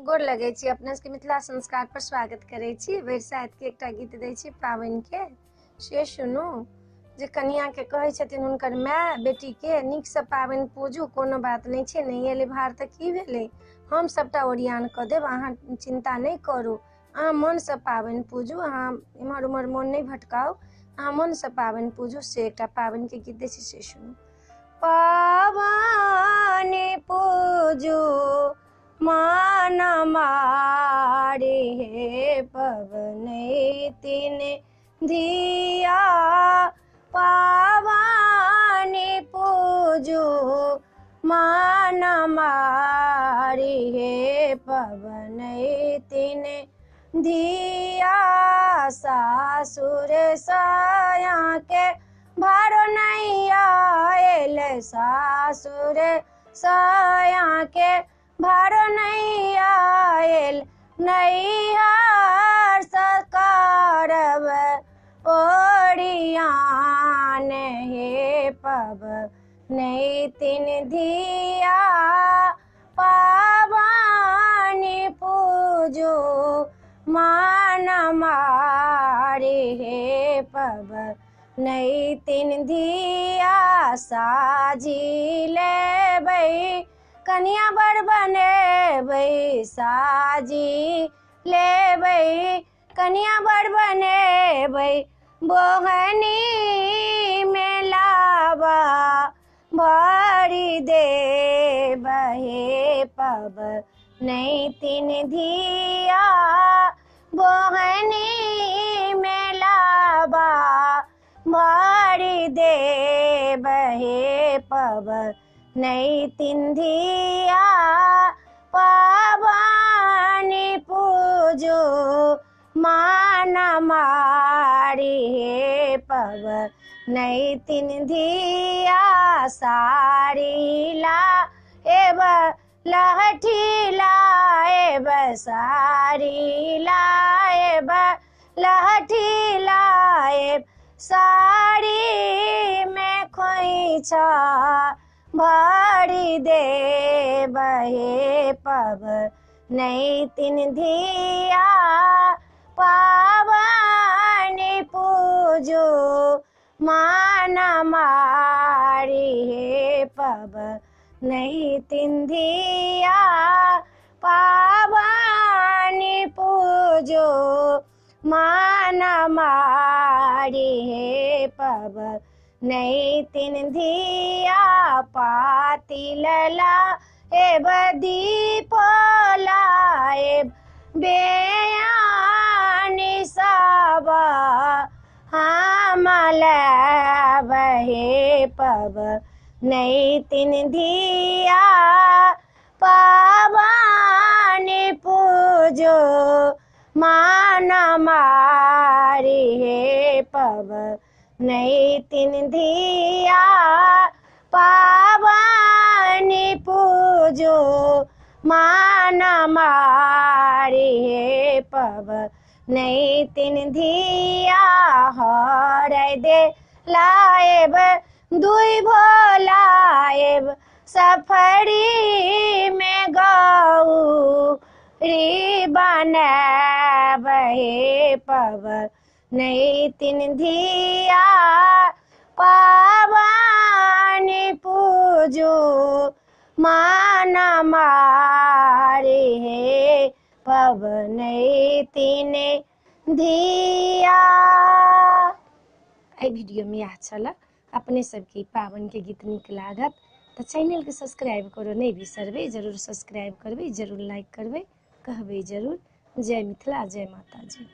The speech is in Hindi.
गोर लगे छी। अपना सबके मिथिला संस्कार पर स्वागत करे छी। बरसात के एकटा गीत दै छी पाबनि के, से सुनू। जे कनिया के कहै छथिन हुनकर माय बेटी के नीक से पाबनि पूजू, कोनो बात नहीं छै, नहीं एले भार तऽ की भेलै, हम सबटा ओरियान कऽ देब, अहाँ चिंता नहीं करू। अहाँ मन से पाबनि पूजू, अहाँ इम्हर उम्हर मोन नहीं भटकाऊ, अहाँ मन से पाबनि पूजू। से एकटा पाबनि के गीत दै छी, से सुनू। पाबनि पूजू मान मारे हे पवनैतिन धिया, पावनि पूजू मान मारे हे पवनैतिन धिया। सासुर साया के भारो नहीं आयल, सासुर साया के भारो नहीं आयल, नैहर सकारब ओरियान हे पवनैतिन धिया। पाबनि पूजू मान मारे हे पवनैतिन धिया। साजी लेबै कनिया बर बनेबै, साजी लेबै कनिया बर बनेबै, बोहनी में लाबा भरी देबै हे पवनैतिन धिया। बोहनी में लाबा भरी देबै हे पवनैतिन धिया। पाबनि पूजू मान मारे हे पवनैतिन धिया। साड़ी लाएब लहठी लाएब, साड़ी लाएब लहठी लाएब, साड़ी में खोइछा भरी देबै हे पवनैतिन धिया। पाबनि पूजू मान मारे हे पवनैतिन धिया। पाबनि पूजू मान मारे हे पवनैतिन धिया। पातिल लाएब दीप लाएब, बेयानी साबा हम लेब हे पवनैतिन धिया। पाबनि पूजू मान मारे हे पवनैतिन धिया। पाबनि पूजू मान मारे हे पवनैतिन धिया। हरदि लाएब दुई भोलाएब, सफरी में गौरी बनैब हे पवनैतिन धिया। पाबनि पूजू मान मारे हे पवनैतिन धिया। एहि वीडियो में यह छला। अपने सबके पाबनि के गीत नीक लागत तऽ चैनल के सब्सक्राइब करो नहीं बिसरबै, जरूर सब्सक्राइब करबै, जरूर लाइक करबै, कहबै जरूर। जय मिथिला, जय माता जी।